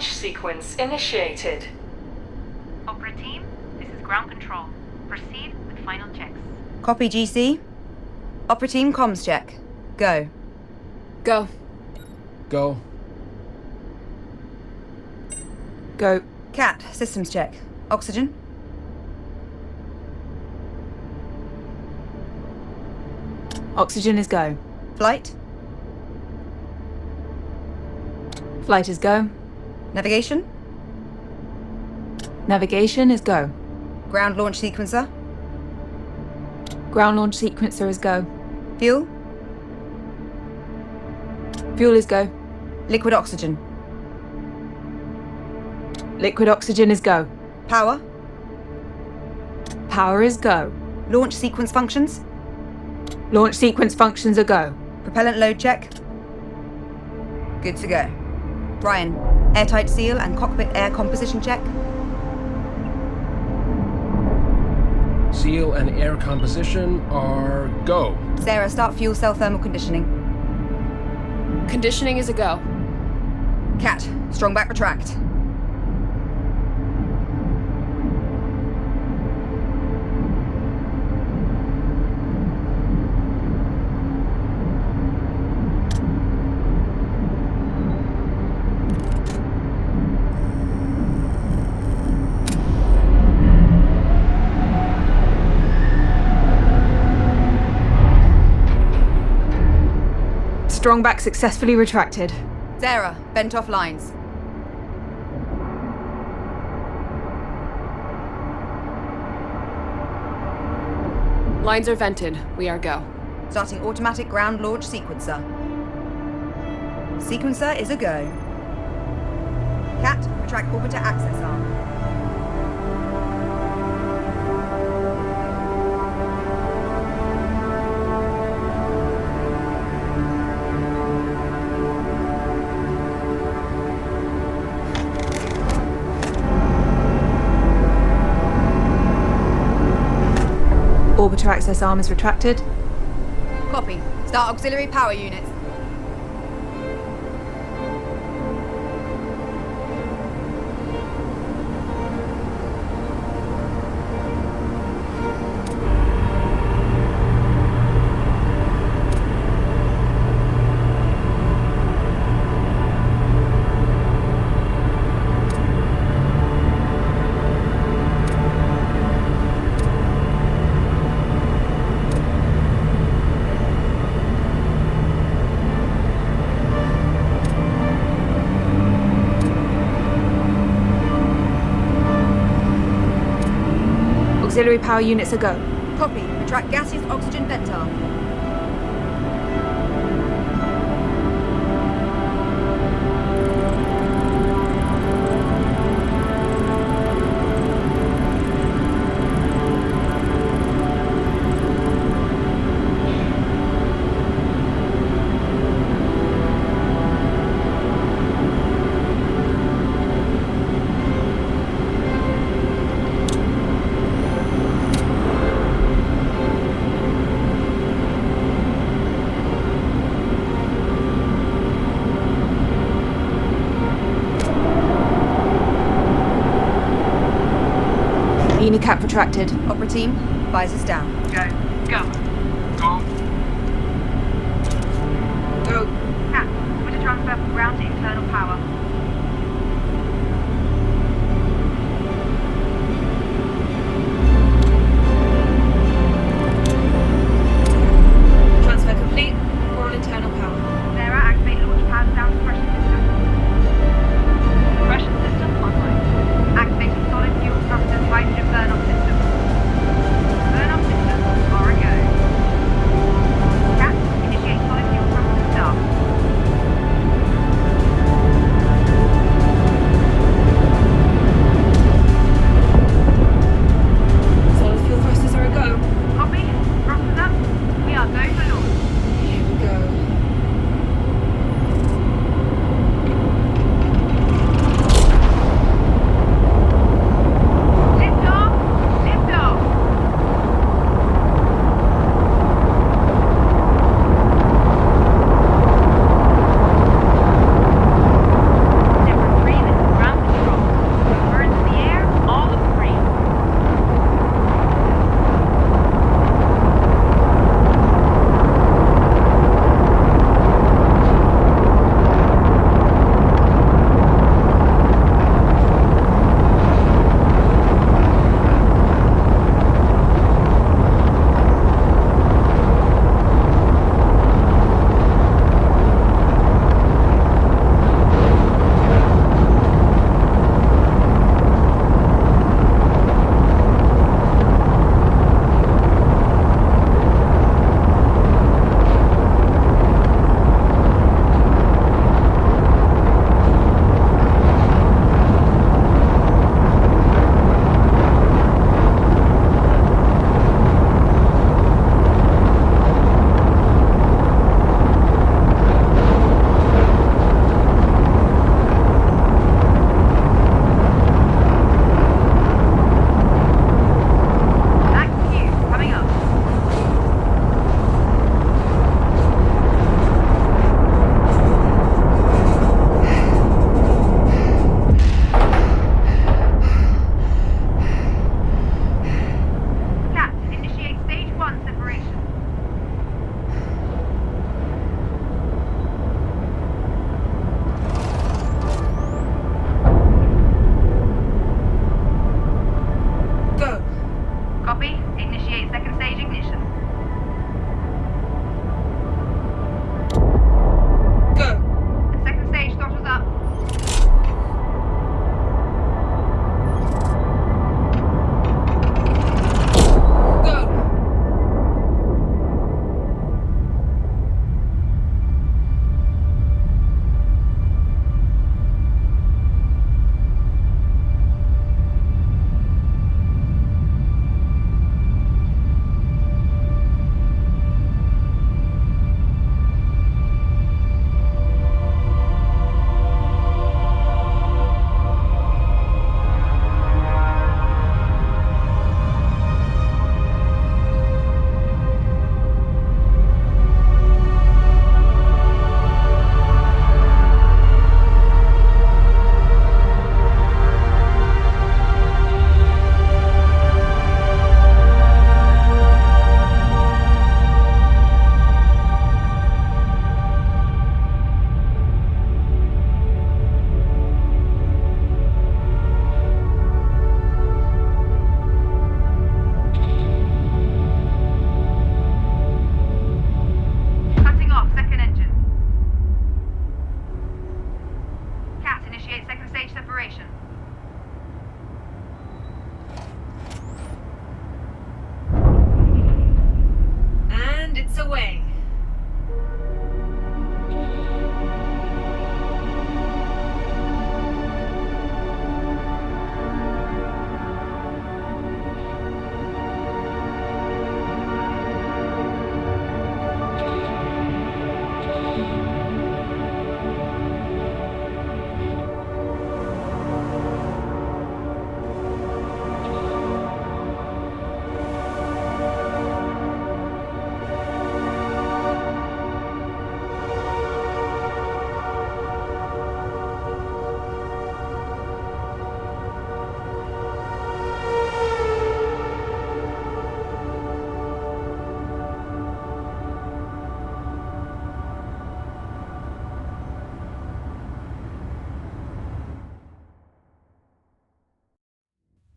launch sequence initiated. Opera team, this is ground control. Proceed with final checks. Copy, GC. Opera team comms check. Go. Go. Go. Go. Cat, systems check. Oxygen. Oxygen is go. Flight. Flight is go. Navigation. Navigation is go. Ground launch sequencer. Ground launch sequencer is go. Fuel. Fuel is go. Liquid oxygen. Liquid oxygen is go. Power. Power is go. Launch sequence functions. Launch sequence functions are go. Propellant load check. Good to go. Brian, airtight seal and cockpit air composition check. Seal and air composition are go. Sarah, start fuel cell thermal conditioning. Conditioning is a go. Cat, strong back retract. Strong back successfully retracted. Sarah, bent off lines. Lines are vented. We are go. Starting automatic ground launch sequencer. Sequencer is a go. Cat, retract orbiter access arm. Orbiter access arm is retracted. Copy. Start auxiliary power units. Auxiliary power units are go. Copy. Retract gaseous oxygen vent arm. Cap retracted. Opera team, visors down. Go. Go. Go. Go. Cat, order transfer from ground to internal power. Transfer complete. All internal power. Sarah, activate launch pad down suppression system. Suppression system online. Activating solid fuel thrusters hydrogen burn-off system. Burn-off systems are a go. Cat, initiate solid fuel thruster start.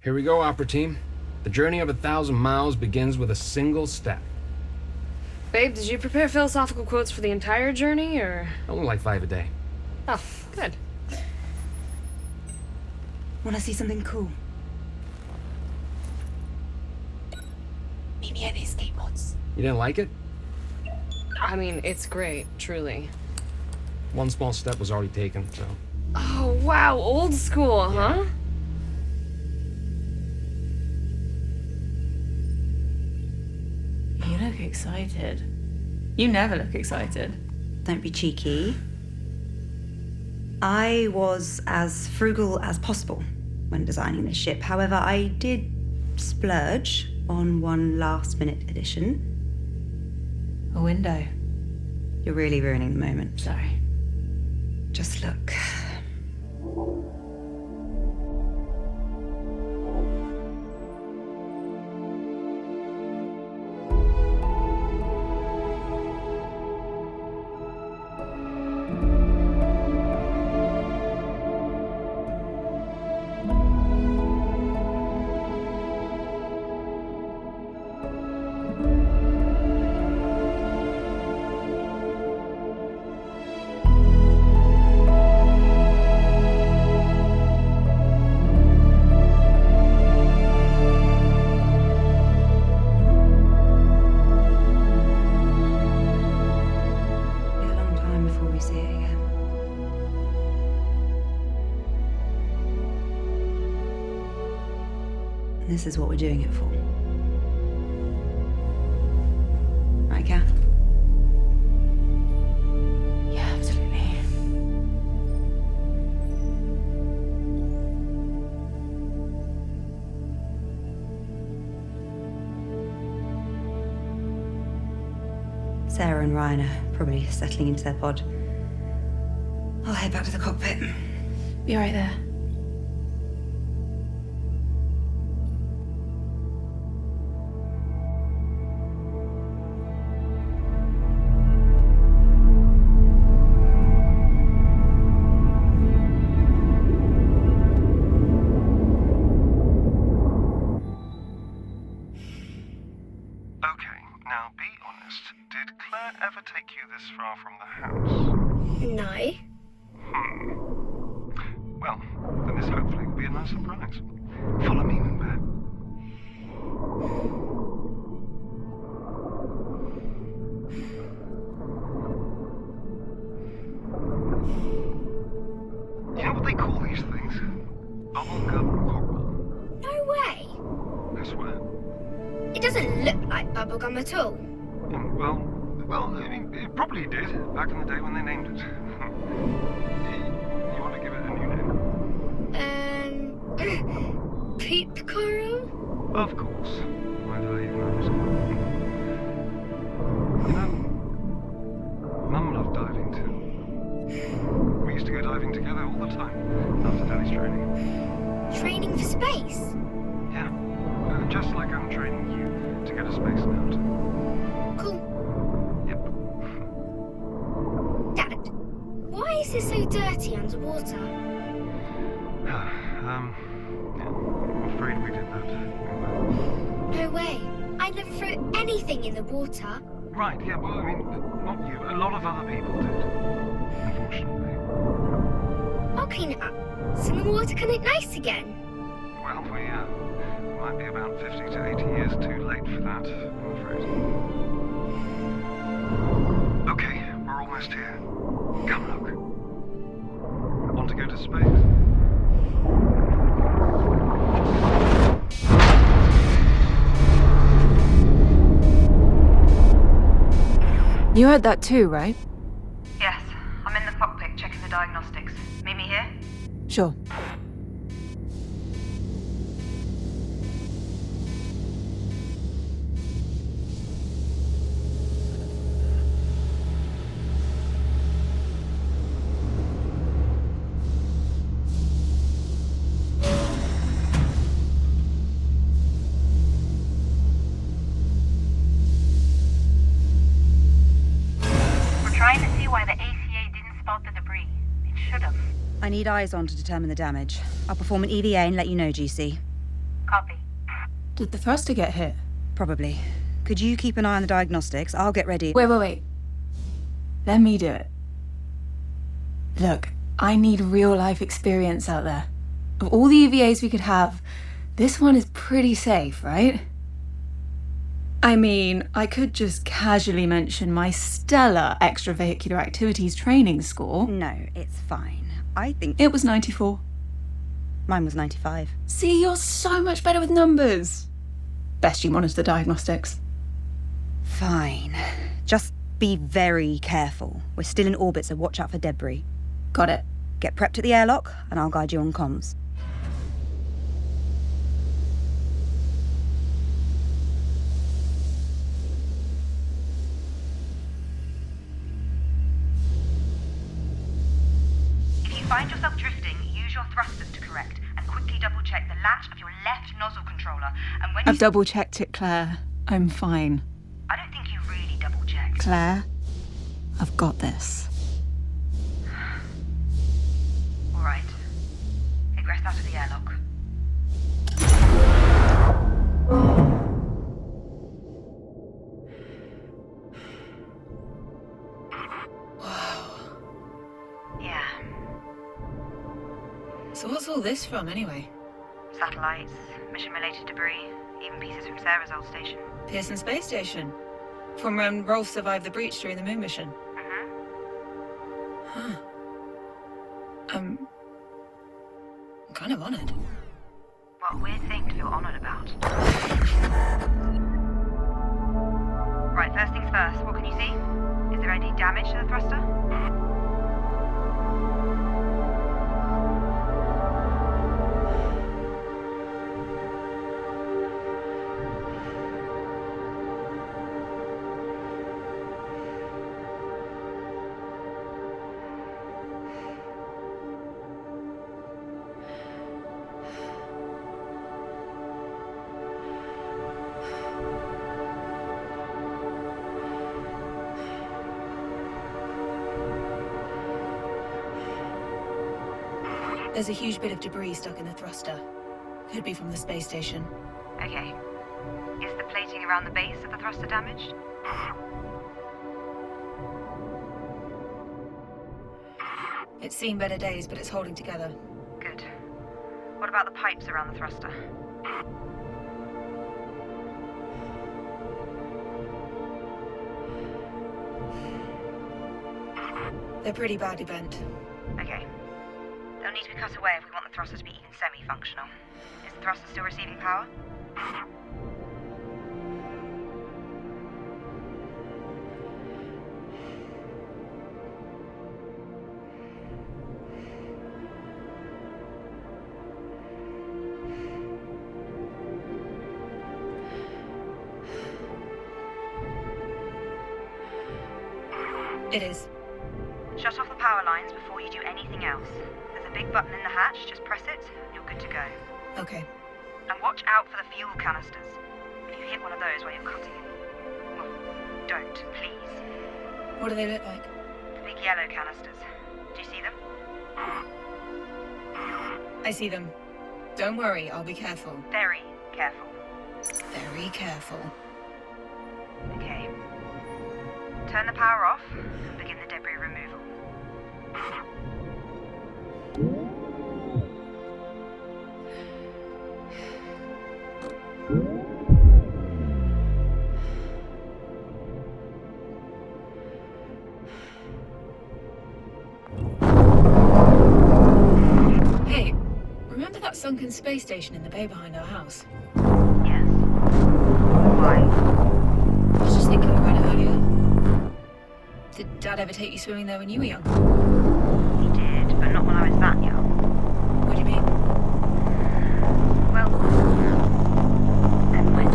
Here we go, Opera Team. The journey of 1,000 miles begins with a single step. Babe, did you prepare philosophical quotes for the entire journey, or...? Only like 5 a day. Oh, good. Wanna see something cool? Meet me at these skateboards. You didn't like it? I mean, it's great, truly. One small step was already taken, so... Oh, wow, old school, huh? You look excited. You never look excited. Don't be cheeky. I was as frugal as possible when designing this ship. However, I did splurge on one last-minute addition. A window. You're really ruining the moment. Sorry. Just look. This is what we're doing it for. Right, Kath? Yeah, absolutely. Sarah and Ryan are probably settling into their pod. I'll head back to the cockpit. Be right there. Ever take you this far from the house? No. Well, then this hopefully will be a nice surprise. Follow me, Moonbear. You know what they call these things? Bubblegum coral. No way. I swear. It doesn't look like bubblegum at all. Well, I mean, it probably did back in the day when they named it. You want to give it a new name? Poop coral? Of course. Why did I even ask? You know, Mum loved diving too. We used to go diving together all the time after Daddy's training. Training for space? Yeah, just like I'm training you to get a space out. Cool. Why is it so dirty underwater? Yeah, I'm afraid we did that. No way. I never threw anything in the water. Right, yeah, well, I mean, not you. A lot of other people did. Unfortunately. I'll clean it up, so the water can look nice again. Well, we might be about 50 to 80 years too late for that, I'm afraid. Okay, we're almost here. Come look. Want to go to space? You heard that too, right? Yes, I'm in the cockpit checking the diagnostics. Meet me here? Sure. Trying to see why the ACA didn't spot the debris. It should have. I need eyes on to determine the damage. I'll perform an EVA and let you know, GC. Copy. Did the thruster get hit? Probably. Could you keep an eye on the diagnostics? I'll get ready. Wait. Let me do it. Look, I need real-life experience out there. Of all the EVAs we could have, this one is pretty safe, right? I mean, I could just casually mention my stellar extravehicular activities training score. No, it's fine. I think It was 94. mine was 95. See, you're so much better with numbers. Best you monitor the diagnostics. Fine. Just be very careful. We're still in orbit, so watch out for debris. Got it. Get prepped at the airlock, and I'll guide you on comms. If you find yourself drifting, use your thrusters to correct and quickly double-check the latch of your left nozzle controller. And when I've double-checked it, Claire. I'm fine. I don't think you really double-checked. Claire, I've got this. All right. Egress out of the airlock. Yeah. So what's all this from, anyway? Satellites, mission-related debris, even pieces from Sarah's old station. Pearson Space Station. From when Rolf survived the breach during the moon mission. Huh. I'm kind of honored. What a weird thing to feel honored about. Right, first things first, what can you see? Is there any damage to the thruster? There's a huge bit of debris stuck in the thruster. Could be from the space station. Okay. Is the plating around the base of the thruster damaged? It's seen better days, but it's holding together. Good. What about the pipes around the thruster? They're pretty badly bent. Okay. They'll need to be cut away if we want the thruster to be even semi-functional. Is the thruster still receiving power? It is. Shut off the power lines before you do anything else. There's a big button in the hatch, just press it, and you're good to go. Okay. And watch out for the fuel canisters. If you hit one of those while you're cutting it, well, don't, please. What do they look like? The big yellow canisters. Do you see them? I see them. Don't worry, I'll be careful. Very careful. Very careful. Okay. Turn the power off and begin the debris removal. Hey, remember that sunken space station in the bay behind our house? Yes. Why? I was just thinking about it earlier. Did Dad ever take you swimming there when you were young? He did, but not when I was that young. What do you mean? Well, never mind.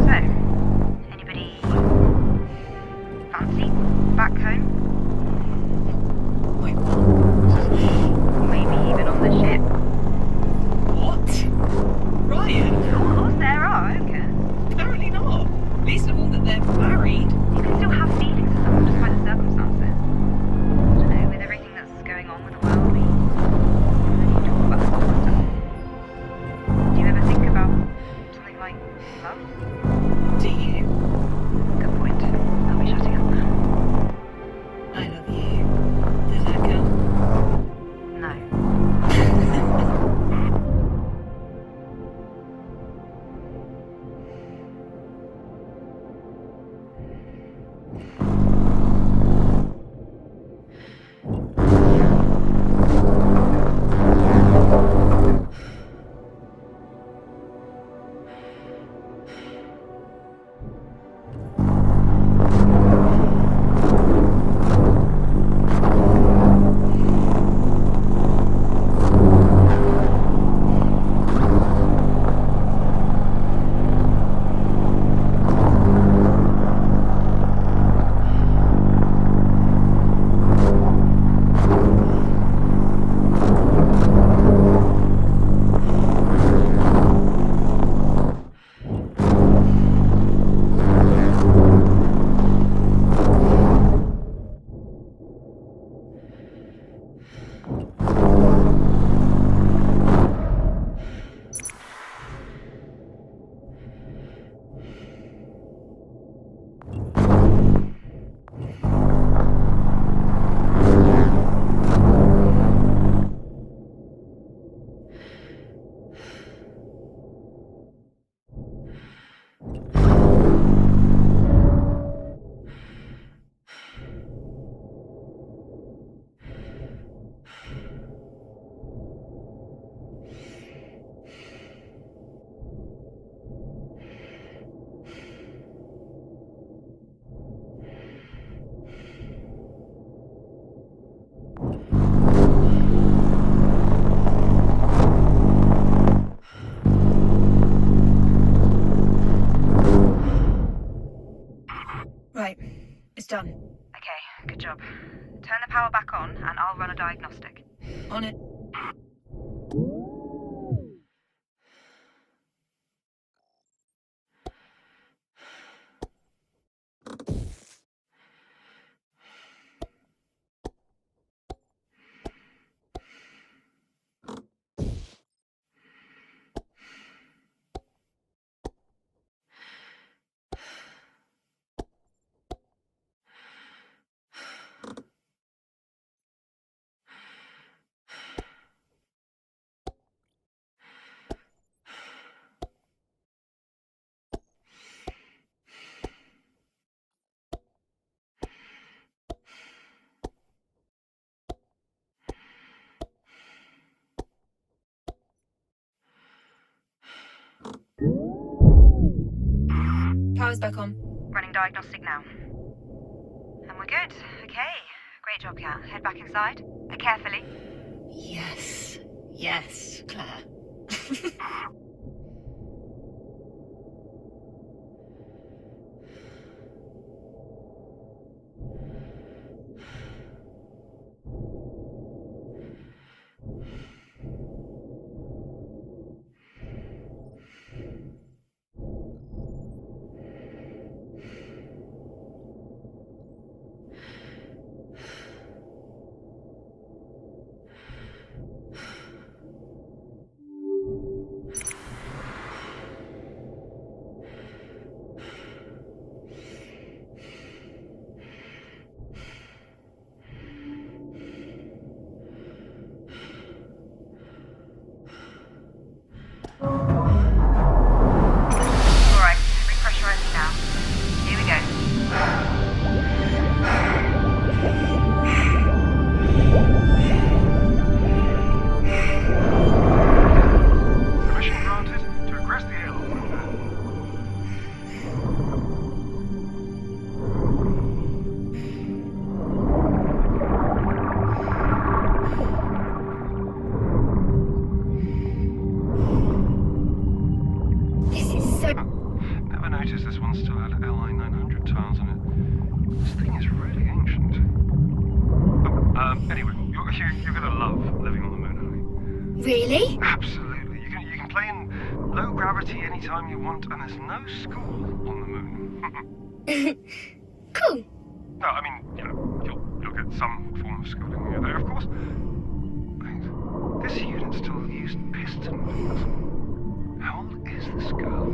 So, anybody fancy back home? Wait, what? Maybe even on the ship. What? Ryan? Or Sarah, I don't care. Apparently not. Least of all that they're married. You can still have feelings for someone despite the circumstances. I don't know. diagnostic. On it. Power's back on. Running diagnostic now. And we're good. Okay. Great job, Kat. Head back inside. Carefully. Yes. Yes, Claire. Alright, repressurizing now. Here we go. Permission granted to regress the airlock window. This is so. Never noticed this one still had LI 900 tiles on it. This thing is really ancient. Oh, anyway, you're gonna love living on the moon, honey. Really? Absolutely. You can play in low gravity anytime you want, and there's no school on the moon. Cool. No, I mean, you'll get some form of schooling when you're there, of course. Wait, this unit still used piston wheels. How old is this girl?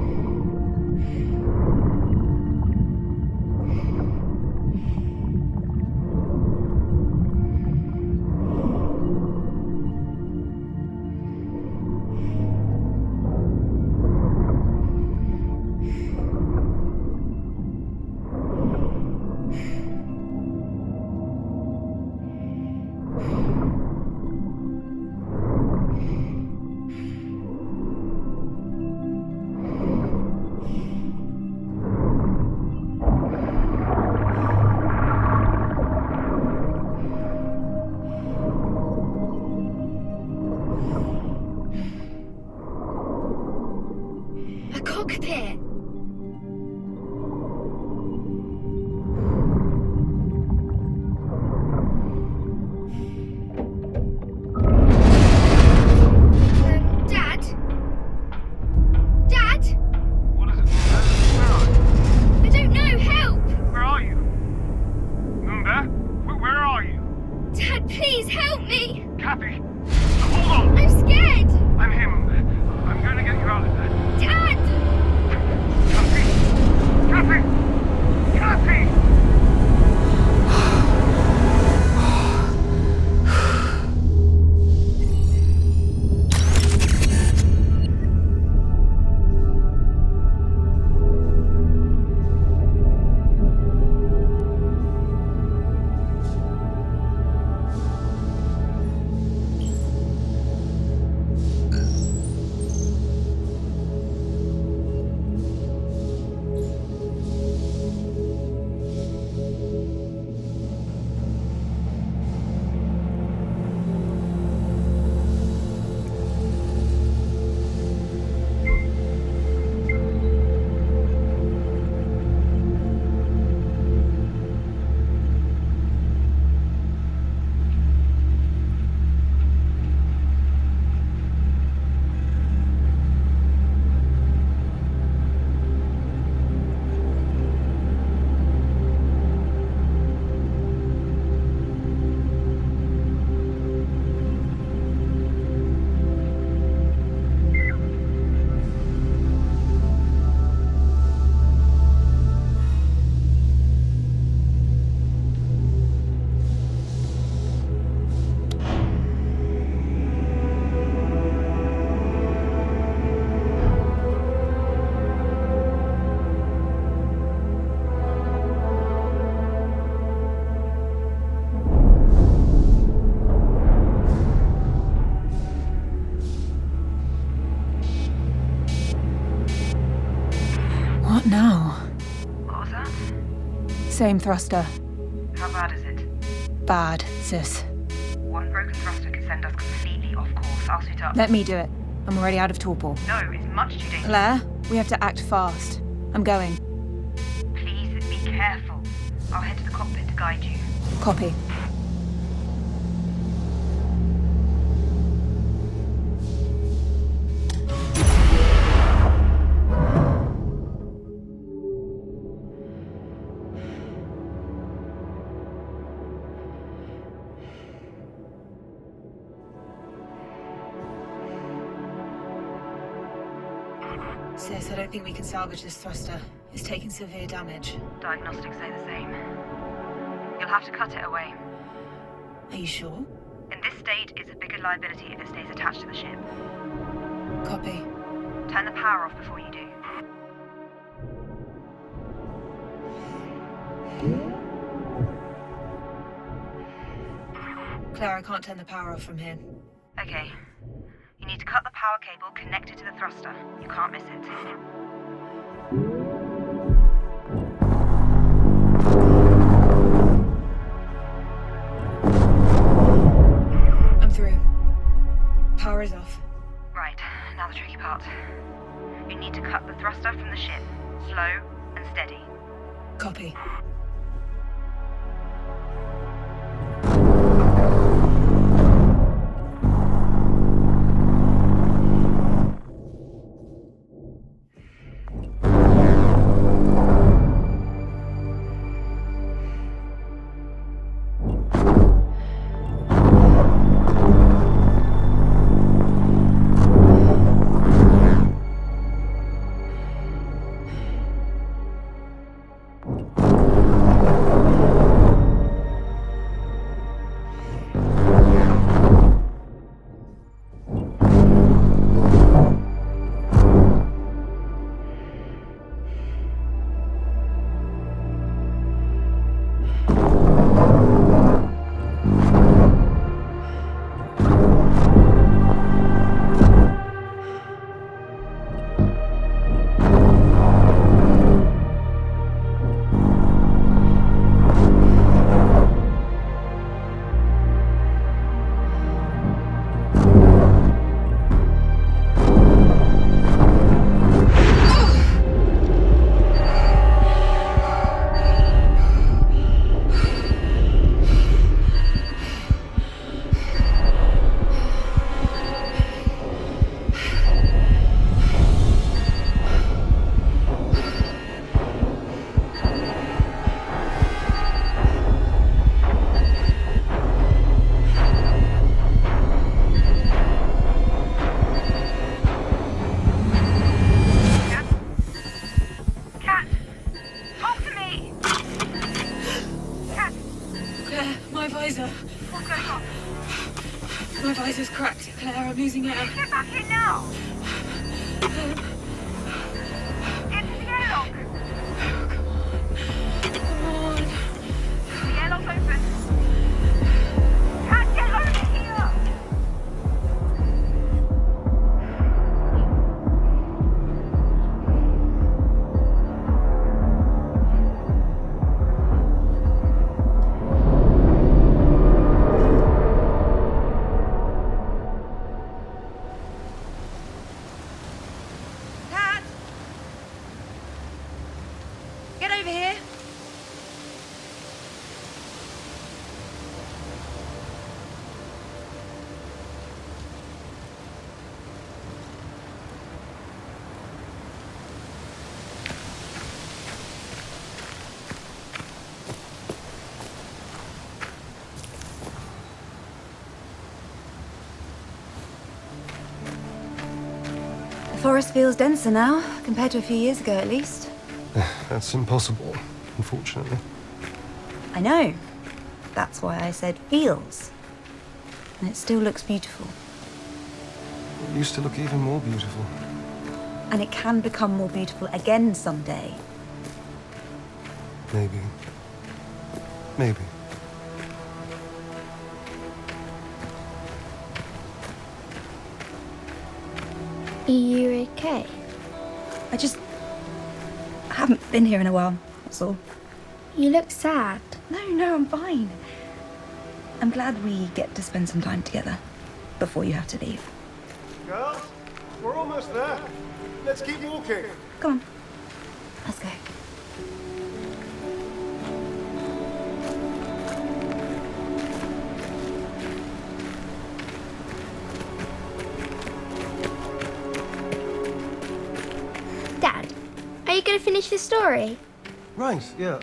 Same thruster. How bad is it? Bad, sis. One broken thruster could send us completely off course. I'll suit up. Let me do it. I'm already out of torpor. No, it's much too dangerous. Claire, we have to act fast. I'm going. Please be careful. I'll head to the cockpit to guide you. Copy. Sis, I don't think we can salvage this thruster. It's taking severe damage. Diagnostics say the same. You'll have to cut it away. Are you sure? In this state, it's a bigger liability if it stays attached to the ship. Copy. Turn the power off before you do. Claire, I can't turn the power off from here. Okay. You need to cut the power cable connected to the thruster. You can't miss it. I'm through. Power is off. Right, now the tricky part. You need to cut the thruster from the ship. Slow and steady. Copy. My visor's cracked, Claire. I'm losing air. Get back in now! Into the airlock! Come on. The airlock's open. Can't get over here! Get over here. The forest feels denser now, compared to a few years ago at least. That's impossible, unfortunately. I know. That's why I said feels. And it still looks beautiful. It used to look even more beautiful. And it can become more beautiful again someday. Maybe. Maybe. Are you okay? I haven't been here in a while, that's all. You look sad. No, I'm fine. I'm glad we get to spend some time together before you have to leave. Girls, we're almost there. Let's keep walking. Come on. Let's go. Dad, are you going to finish the story? Right, yeah,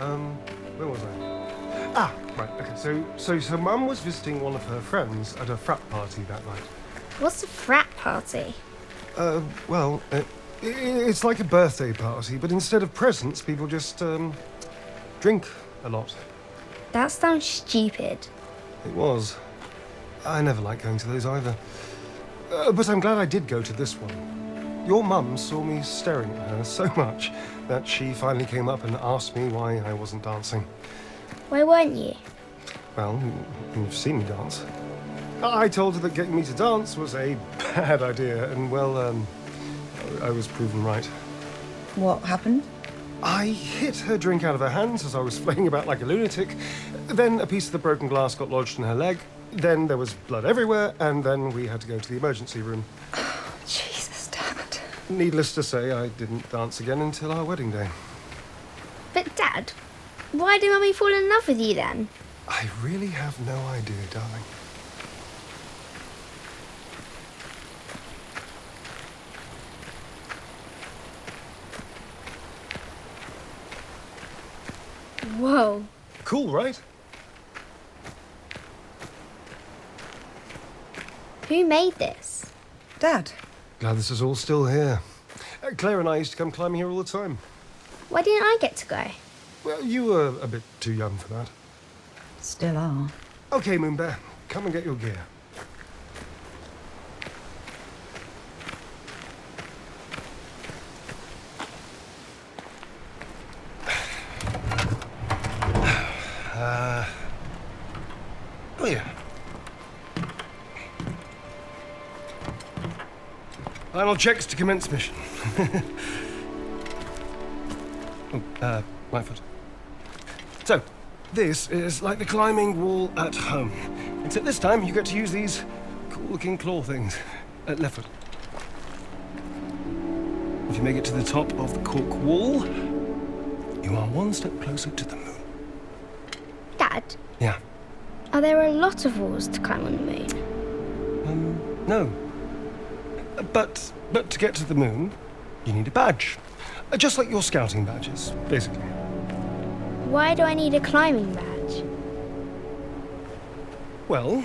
where was I? Right, okay, so Mum was visiting one of her friends at a frat party that night. What's a frat party? Well, it's like a birthday party, but instead of presents, people just, drink a lot. That sounds stupid. It was. I never liked going to those either. But I'm glad I did go to this one. Your mum saw me staring at her so much that she finally came up and asked me why I wasn't dancing. Why weren't you? Well, you've seen me dance. I told her that getting me to dance was a bad idea, and well, I was proven right. What happened? I hit her drink out of her hands as I was flaying about like a lunatic. Then a piece of the broken glass got lodged in her leg. Then there was blood everywhere, and then we had to go to the emergency room. Jesus, Dad. Needless to say, I didn't dance again until our wedding day. But Dad, why did Mummy fall in love with you then? I really have no idea, darling. Whoa. Cool, right? Who made this? Dad. Glad this is all still here. Claire and I used to come climbing here all the time. Why didn't I get to go? Well, you were a bit too young for that. Still are. Okay, Moonbear, come and get your gear. Oh yeah. Final checks to commence mission. My foot. So, this is like the climbing wall at home. Except this time you get to use these cool-looking claw things. Left foot. If you make it to the top of the cork wall, you are one step closer to the moon. Dad, Yeah. are there a lot of walls to climb on the moon? No. But to get to the moon, you need a badge. Just like your scouting badges, basically. Why do I need a climbing badge? Well,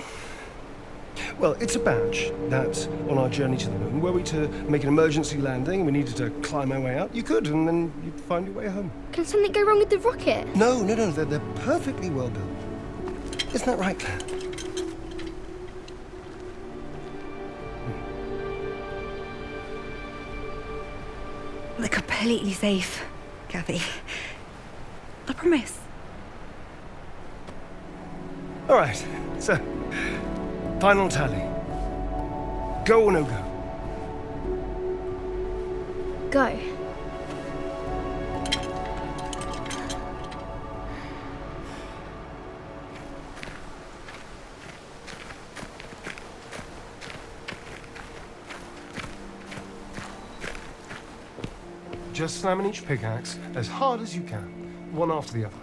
it's a badge that, on our journey to the moon, were we to make an emergency landing and we needed to climb our way out, you could, and then you'd find your way home. Can something go wrong with the rocket? No, they're perfectly well built. Isn't that right, Claire? They're completely safe, Kathy. I promise. All right, so, final tally. Go or no go? Go. Just slamming each pickaxe as hard as you can, one after the other.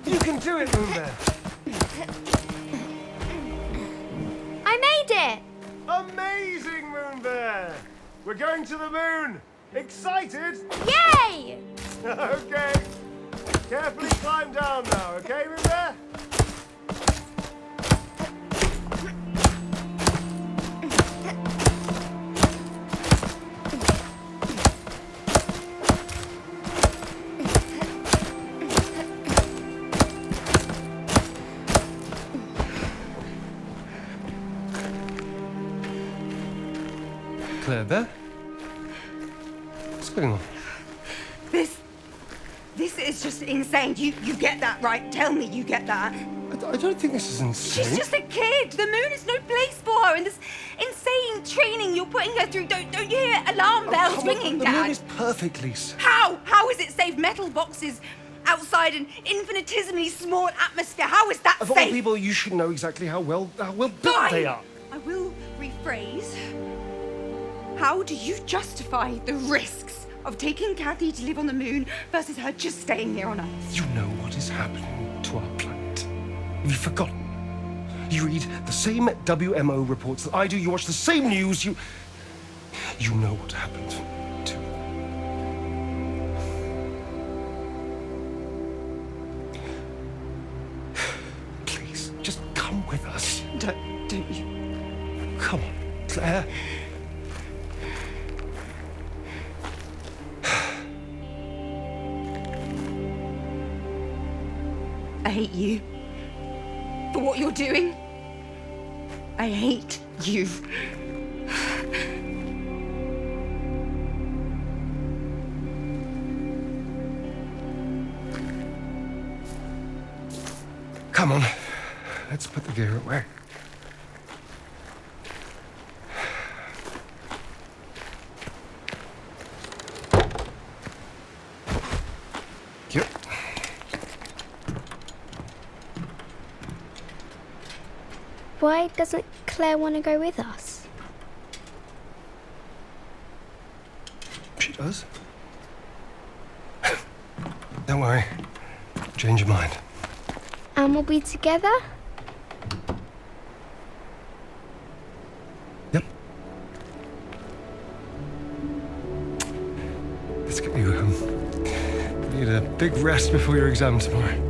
You can do it, Moonbear! I made it! Amazing, Moonbear! We're going to the moon! Excited? Yay! Okay. Carefully climb down now, okay, Moonbear? Claire, there? What's going on? This is just insane. You get that, right? Tell me you get that. I don't think this is insane. She's just a kid. The moon is no place for her. And this insane training you're putting her through. Don't you hear alarm bells Come on, ringing, the Dad? moon is perfect, Lisa. How? How is it safe? Metal boxes outside an infinitesimally small atmosphere. How is that Of all safe? people, you should know exactly how well built Fine. they are. I will rephrase. How do you justify the risks of taking Kathy to live on the moon versus her just staying here on Earth? You know what is happening to our planet. Have you forgotten? You read the same WMO reports that I do. You watch the same news. You know what happened to her. Please, just come with us. Don't you? Come on, Claire. I hate you for what you're doing. I hate you. Come on, let's put the gear away. Yep. Why doesn't Claire want to go with us? She does. Don't worry. Change your mind. And we'll be together? Yep. Let's get you home. Need a big rest before your exam tomorrow.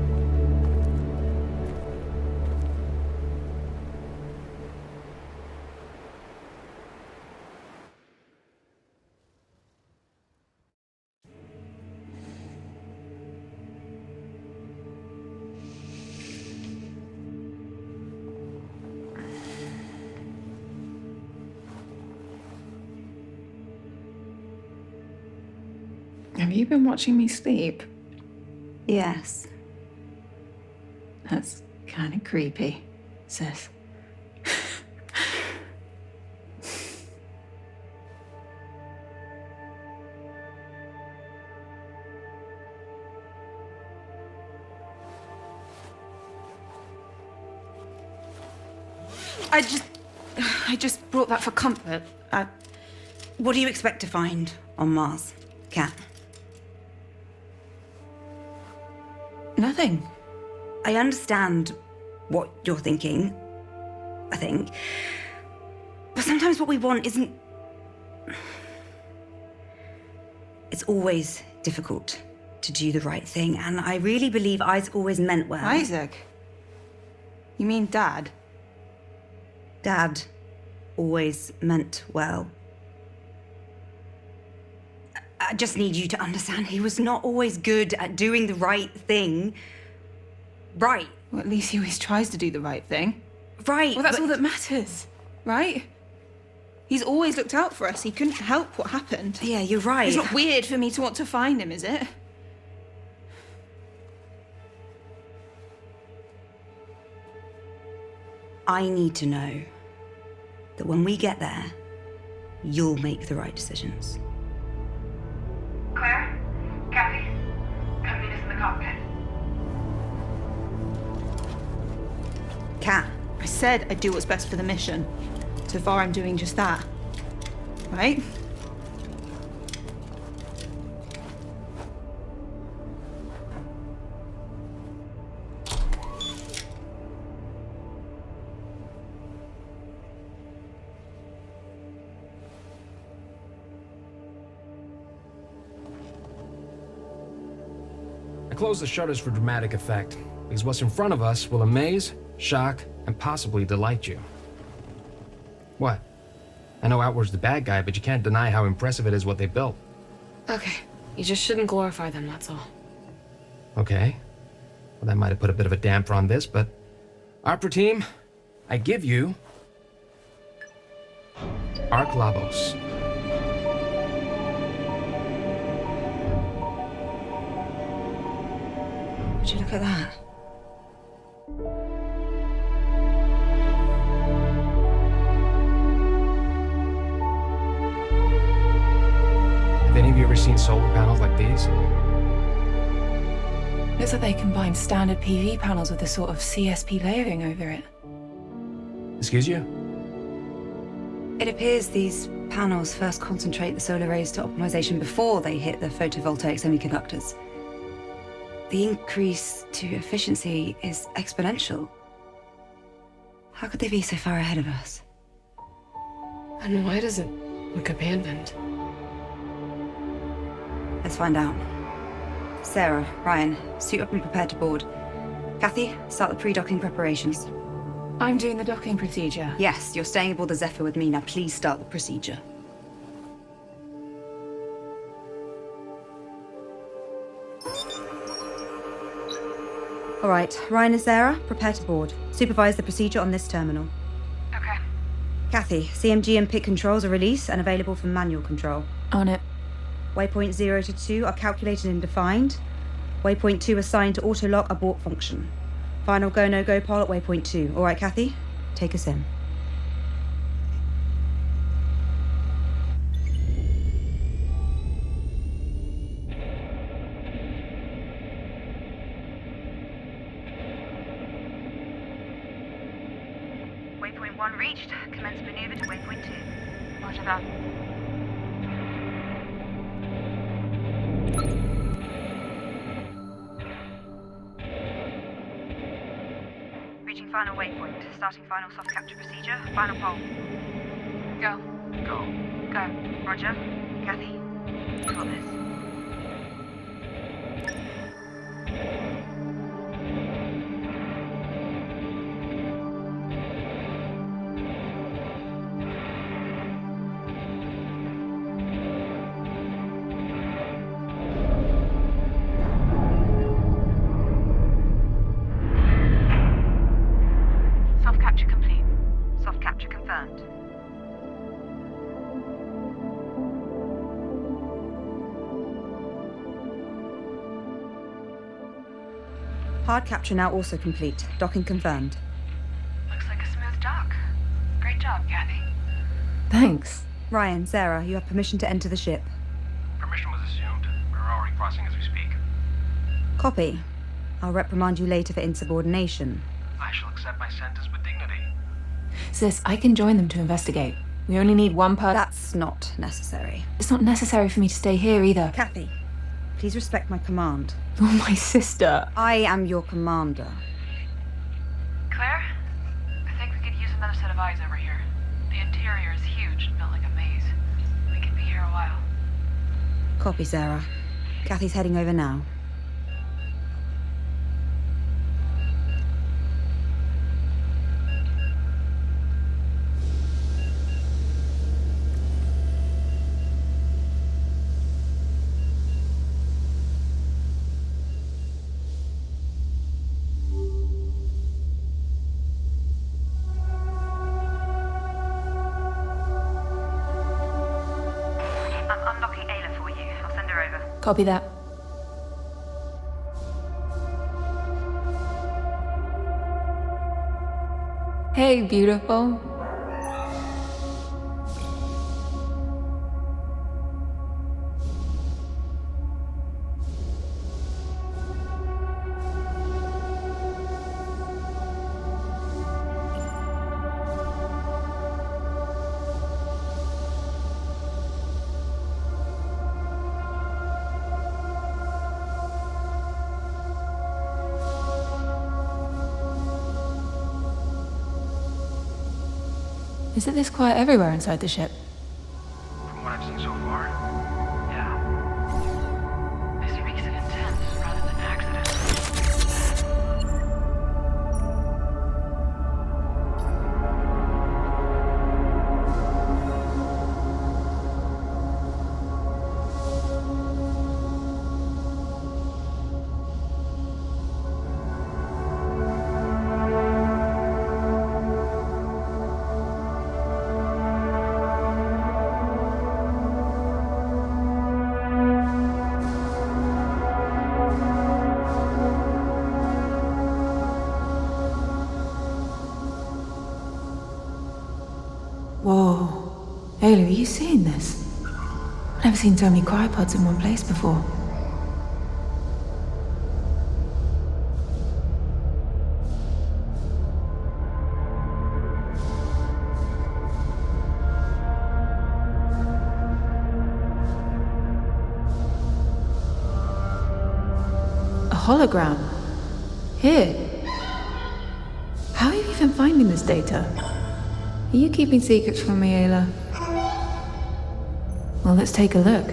Have you been watching me sleep? Yes. That's kind of creepy, sis. I just brought that for comfort. What do you expect to find on Mars, Kat? Nothing. I understand what you're thinking, I think. But sometimes what we want isn't... It's always difficult to do the right thing, and I really believe Isaac always meant well. Isaac? You mean Dad? Dad always meant well. I just need you to understand he was not always good at doing the right thing. Right. Well, at least he always tries to do the right thing. Right. Well, that's but- all that matters, right? He's always looked out for us. He couldn't help what happened. Yeah, you're right. It's not weird for me to want to find him, is it? I need to know that when we get there, you'll make the right decisions. Claire? Kathy? Come meet us in the cockpit. Kat, I said I'd do what's best for the mission. So far, I'm doing just that. Right? I close the shutters for dramatic effect, because what's in front of us will amaze, shock, and possibly delight you. What? I know Outward's the bad guy, but you can't deny how impressive it is what they built. Okay, you just shouldn't glorify them, that's all. Okay. Well, that might have put a bit of a damper on this, but... Opera team, I give you... Arc Labos. would you look at that? solar panels like these? Looks like they combine standard PV panels with a sort of CSP layering over it. Excuse you? It appears these panels first concentrate the solar rays to optimization before they hit the photovoltaic semiconductors. The increase to efficiency is exponential. How could they be so far ahead of us? And why does it look abandoned? Let's find out. Sarah, Ryan, suit up and prepare to board. Kathy, start the pre-docking preparations. I'm doing the docking procedure. Yes, you're staying aboard the Zephyr with me. Now please start the procedure. All right, Ryan and Sarah, prepare to board. Supervise the procedure on this terminal. Okay. Kathy, CMG and PIC controls are released and available for manual control. On it. Waypoint 0 to 2 are calculated and defined. Waypoint 2 assigned to auto-lock abort function. Final go, no-go poll at waypoint 2. All right, Kathy, take us in. Waypoint 1 reached. Commence maneuver to waypoint 2. Roger that. Reaching final waypoint. Starting final soft capture procedure. Final poll. Go. Go. Go. Roger. Kathy. You got this. Soft capture complete. Soft capture confirmed. Hard capture now also complete. Docking confirmed. Looks like a smooth dock. Great job, Kathy. Thanks. Ryan, Sarah, you have permission to enter the ship. Permission was assumed. We're already crossing as we speak. Copy. I'll reprimand you later for insubordination. I shall accept my sentence with dignity. Sis, I can join them to investigate. We only need one person. That's not necessary. It's not necessary for me to stay here either. Kathy, please respect my command. You're my sister. I am your commander. Claire? I think we could use another set of eyes over here. The interior is huge and built like a maze. We could be here a while. Copy, Sarah. Kathy's heading over now. I'm unlocking Ayla for you. I'll send her over. Copy that. Hey, beautiful. Is it this quiet everywhere inside the ship? From what I've seen so far, Yeah. This makes it intense rather than accident. Whoa. Ayla, are you seeing this? Never seen so many cryopods in one place before. A hologram? Here? How are you even finding this data? Are you keeping secrets from me, Ayla? Well, let's take a look.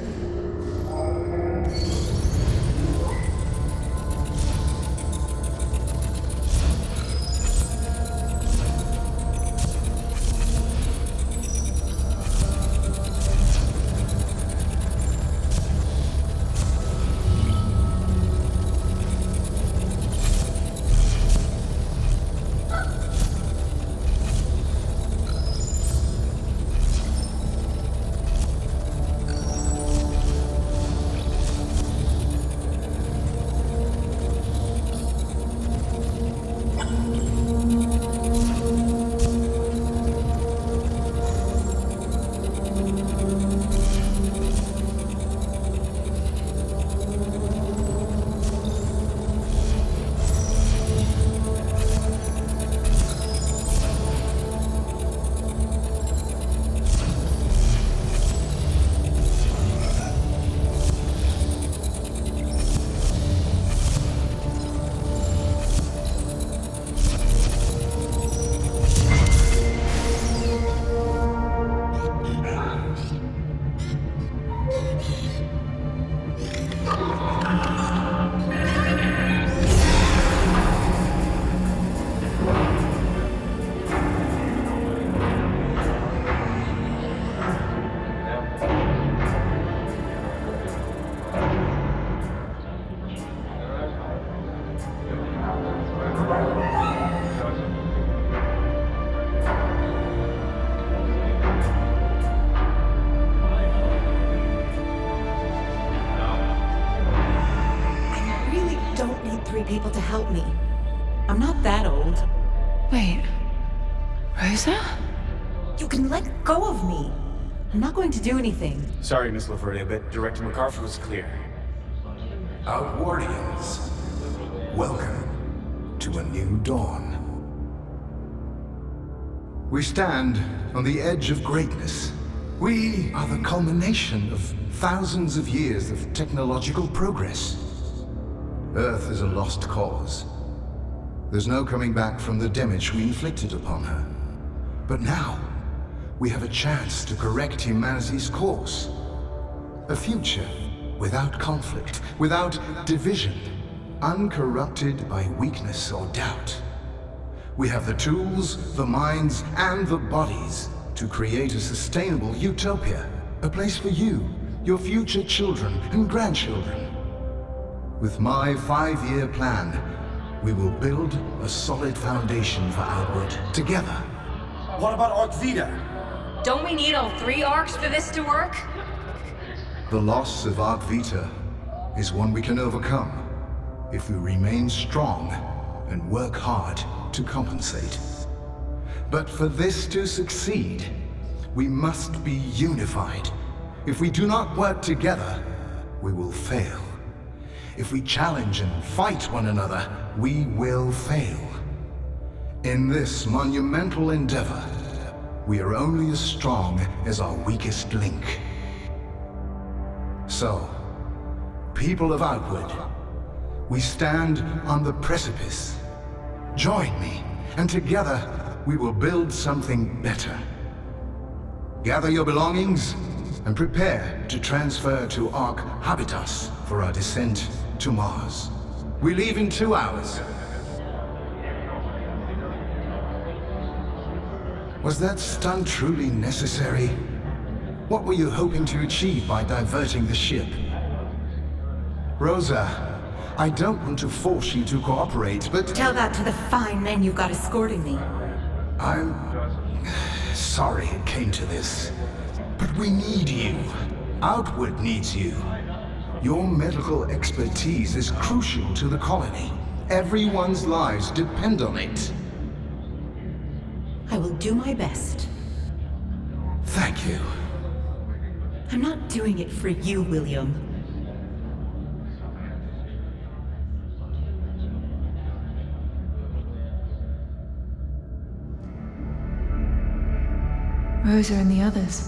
People to help me. I'm not that old. Wait. Rosa? You can let go of me. I'm not going to do anything. Sorry, Miss Laverdia, but Director McCarthy was clear. Outwardians, welcome to a new dawn. We stand on the edge of greatness. We are the culmination of thousands of years of technological progress. Earth is a lost cause. There's no coming back from the damage we inflicted upon her. But now, we have a chance to correct humanity's course. A future without conflict, without division, uncorrupted by weakness or doubt. We have the tools, the minds, and the bodies to create a sustainable utopia. A place for you, your future children and grandchildren. With my 5-year plan, we will build a solid foundation for Outward together. What about Arc Vita? Don't we need all 3 arcs for this to work? The loss of Arc Vita is one we can overcome if we remain strong and work hard to compensate. But for this to succeed, we must be unified. If we do not work together, we will fail. If we challenge and fight one another, we will fail. In this monumental endeavor, we are only as strong as our weakest link. So, people of Outward, we stand on the precipice. Join me, and together we will build something better. Gather your belongings and prepare to transfer to Ark Habitas for our descent to Mars. We leave in 2 hours. Was that stunt truly necessary? What were you hoping to achieve by diverting the ship? Rosa, I don't want to force you to cooperate, but... Tell that to the fine men you've got escorting me. I'm sorry it came to this, but we need you. Outward needs you. Your medical expertise is crucial to the colony. Everyone's lives depend on it. I will do my best. Thank you. I'm not doing it for you, William. Rosa and the others.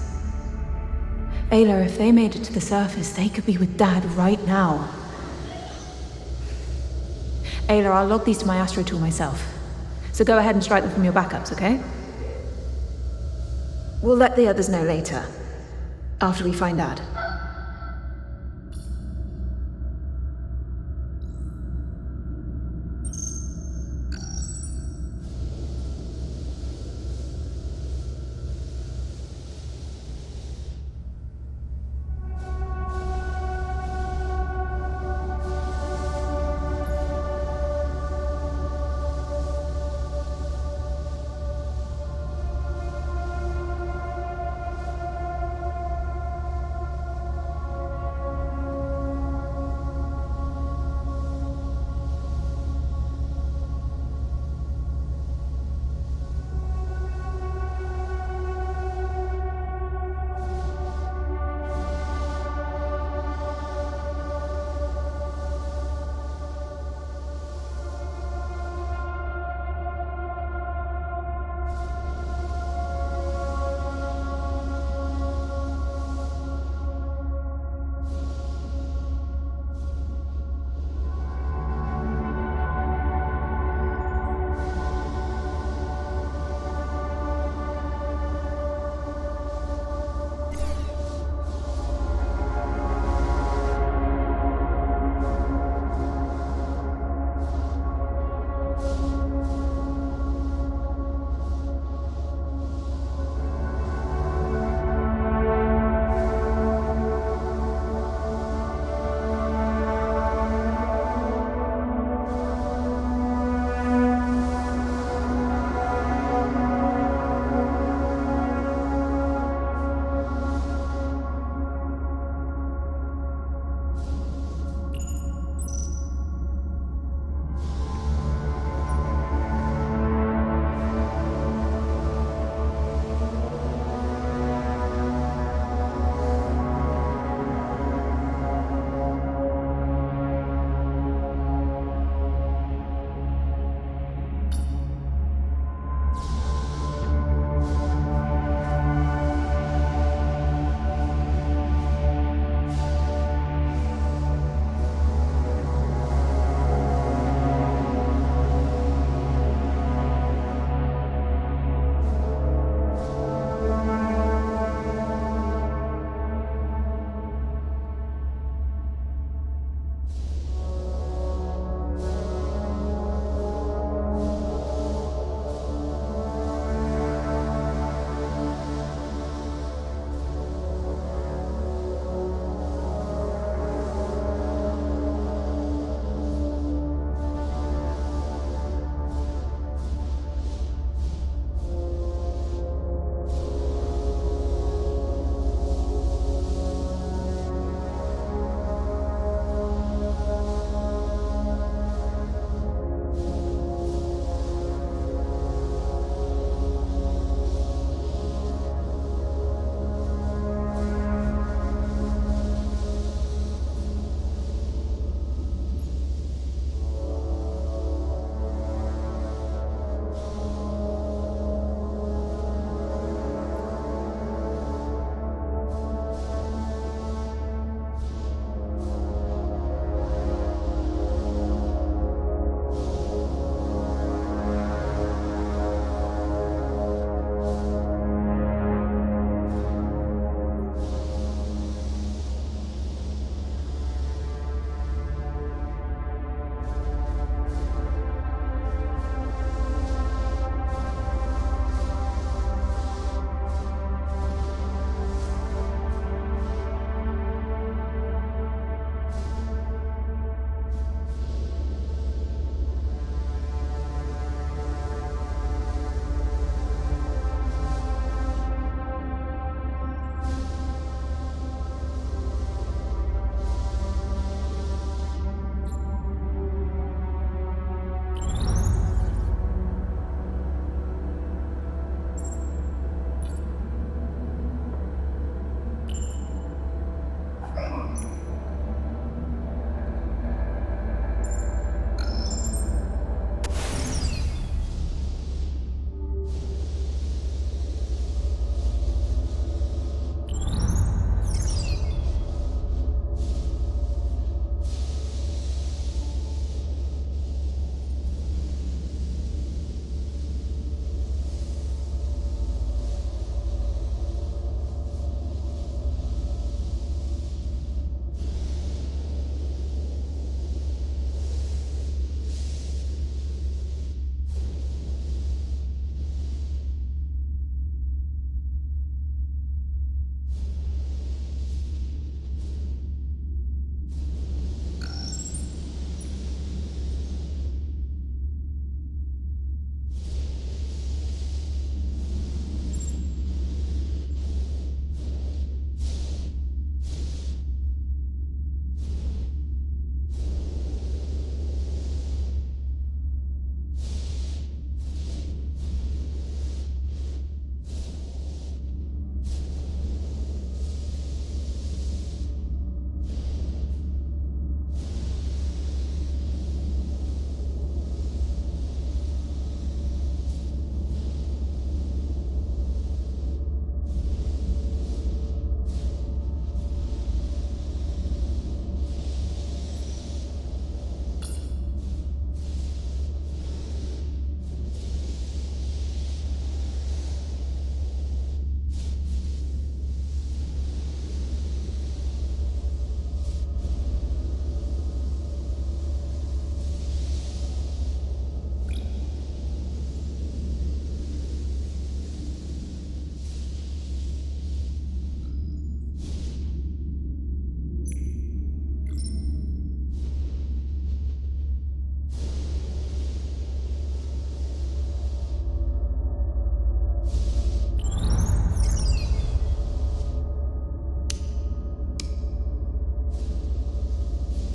Ayla, if they made it to the surface, they could be with Dad right now. Ayla, I'll log these to my Astro tool myself. So go ahead and strike them from your backups, okay? We'll let the others know later. After we find Dad.